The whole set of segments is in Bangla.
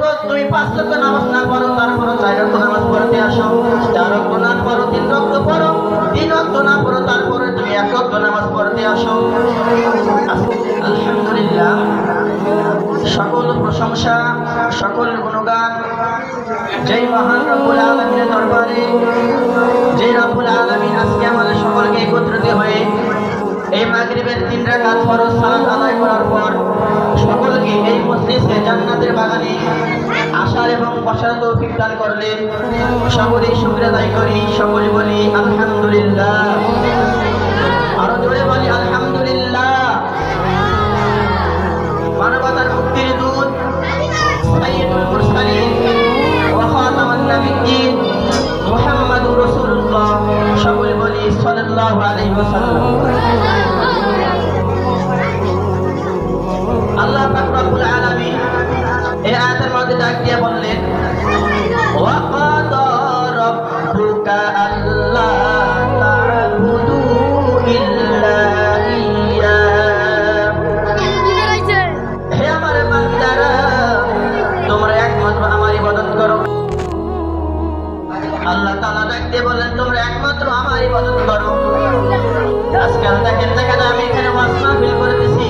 যুবক তুমি 5 ওয়াক্ত নামাজ না পড়ো, তারপরও 4 ওয়াক্ত নামাজ পড়তে আসো। 4 ওয়াক্ত না পড়ো, 3 ওয়াক্ত পড়ো, 3 ওয়াক্ত না পড়ো, তারপরে তুমি 1 ওয়াক্ত নামাজ পড়তে আসো। আলহামদুলিল্লাহ, সকল প্রশংসা, সকল গুণগান যেই মহান রব্বুল আলামিনের দরবারে, যে রব্বুল আলামিন আজকে আমাদের সকলকে একত্রিত হয়ে এই মাগরিবের 3 রাকাত ফরজ সালাত আদায় করার পর সকলকে এই মজলিসে জান্নাতের বাগানে আসার এবং বসার তৌফিক দান করলেন। সকলেই শুকরিয়া আদায় করি, সকলে বলি আলহামদুলিল্লাহ। আরো জোরে বলি আলহামদুলিল্লাহ। মানবতার মুক্তির দূত সাইয়্যিদুল মুরসালিন ওয়া খাতামুন নাবিয়্যিন মুহাম্মাদুর রাসূলুল্লাহ, সকলে বলি সাল্লাল্লাহু আলাইহি ওয়াসাল্লাম। আল্লাহ পাক রব্বুল আলামিন এই আয়াতের মধ্যে ডাক দিয়ে বললেন, ওয়া ক্বাদা রাব্বুকা আল্লা তা'বুদু ইল্লা ইয়্যাহ। হে আমার বান্দারা, তোমরা একমাত্র আমার ইবাদত করো। আল্লাহ তাআলা ডাক দিয়ে বললেন, তোমরা একমাত্র আমার ইবাদত করো। আজকাল দেখেন আমি এখানে ওয়াজ মাহফিল করতেছি,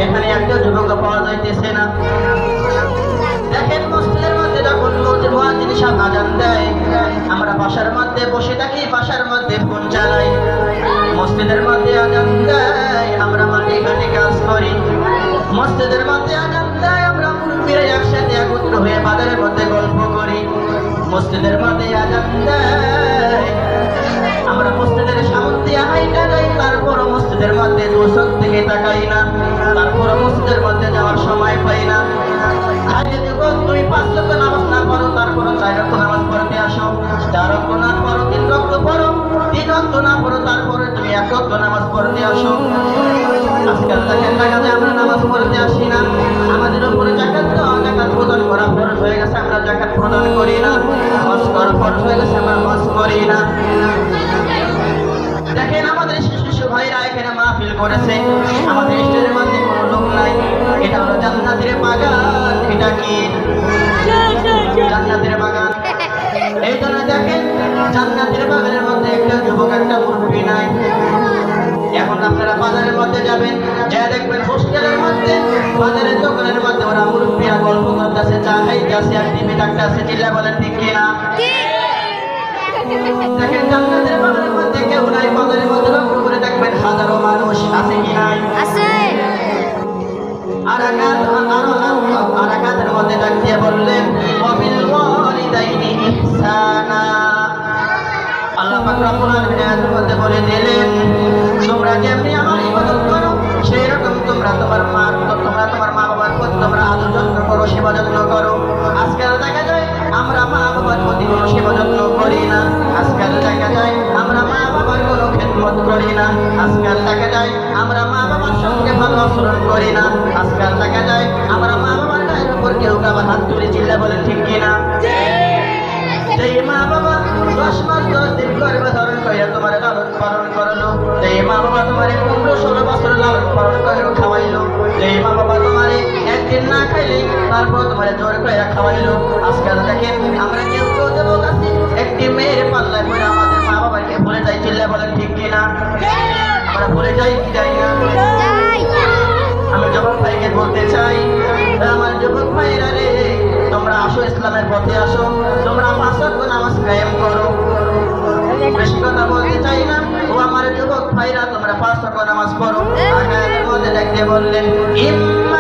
এখানে একটা যুবক পাওয়া যাইতেছে না। দেখেন মসজিদের মধ্যে যখন মুয়াজ্জিন সাহেব আযান দেয়, আমরা বাসার মধ্যে বসে থাকি, বাসার মধ্যে ফোন চালাই। মসজিদের মধ্যে আযান দেয়, আমরা মাঠে ঘাটে কাজ করি। মসজিদের মধ্যে আযান দেয়, আমরা মুরব্বিরা একসাথে একত্র হয়ে বাজারের মধ্যে গল্প করি। মসজিদের মধ্যে আযান দেয়, আমরা মসজিদের সামনে দিয়ে হাইটা যাই, তারপর মসজিদের মধ্যে দোষক থেকে তাকাই না, তারপর মসজিদের মধ্যে যাওয়ার সময় পাই না। আগে যুবক তুমি 5 ওয়াক্ত নামাজ না পড়ো, তারপর 4 ওয়াক্ত নামাজ পড়তে আসো। 4 ওয়াক্ত না পড়ো, 3 ওয়াক্ত পড়ো, 3 ওয়াক্ত না পড়ো, তারপরে তুমি 1 ওয়াক্ত নামাজ পড়তে আসো। আজকাল দেখেন আমরা নামাজ পড়তে আসি না, আমাদের উপরে জাকাত প্রদান করা ফরজ হয়ে গেছে, আমরা জাকাত প্রদান করি না। হজ করা ফরজ হয়ে গেছে, আমরা হজ করি না। দেখেন আমাদের শিশু ভাইরা এখানে মাহফিল করেছে, আমাদের স্টেজের মধ্যে কোনো লোক নাই। এটা হলো জান্নাতের বাগান। এটা কি জান্নাতের বাগান? এই জন্য দেখেন জান্নাতের বাগানের মধ্যে একটা যুবক, একটা মুরব্বী নাই। এখন আপনারা বাজারের মধ্যে যাবেন, যা দেখবেন হোস্টেলের মধ্যে, বাজারের দোকানের মধ্যে ওরা মুরব্বীরা গল্প করতেছে, চা খাইতেছে, আর টিভি দেখতেছে। চিল্লা বলেন ঠিক কিনা? দেখেন জান্নাতের বাগানের মধ্যে কেউ নাই, বাজারের মধ্যে লক্ষ্য করে দেখবেন হাজারো মানুষ আছে কি নাই? আছে। আরাকাতের মধ্যে ডাক দিয়ে বললেন, ওয়াবিল ওয়ালিদাইনি ইহসানা। আল্লাহ পাক রব্বুল আলামিন আয়াতের মধ্যে বলে দিলেন, তোমরা যেমনি আমার ইবাদত করো, সেই রকম তোমরা তোমার মা বাবার প্রতি তোমরা আদর যত্ন করো, সেবা যত্ন করো। আজকাল দেখা যায় আমরা মা বাবার প্রতি কোনো সেবা যত্ন করি না। আজকাল দেখা যায় আমরা মা বাবার কোনো খেদমত করি না। আজকাল দেখা যায় আমরা মা বাবার সঙ্গে ভালো আচরণ করি না। আজকাল দেখা যায় আমরা মা বাবার গায়ের উপর কেউ আবার হাত তুলে। চিল্লা বলেন ঠিক কিনা? যেই মা বাবা 10 মাস 10 দিন গর্ভে ধারণ করে তোমার লালন পালন করলো, যেই মা বাবা তোমার 15-16 বছর লালন পালন করে খাওয়াইলো, যেই মা বাবা তোমার একদিন না খাইলে তারপর তোমার জোর করে খাওয়াইলো। আজকাল দেখেন আমরা কেউ যুবক আছি, একটি মেয়ের পাল্লায় পড়ে আমাদের মা বাবাকে ভুলে যাই। চিল্লা বলেন ঠিক কিনা? আমরা ভুলে যাই কি যাই না? আমি যুবক ভাইকে বলতে চাই, আমার যুবক ভাইরা রে, তোমরা আসো, ইসলামের পথে আসো, তোমরা 5 ওয়াক্ত নামাজ কায়েম করো। বেশি কথা বলতে চাই না, ও আমার যুবক ভাইরা, তোমরা 5 ওয়াক্ত নামাজ পড়ো। আয়াতের মধ্যে দেখতে বললেন, ইম্মা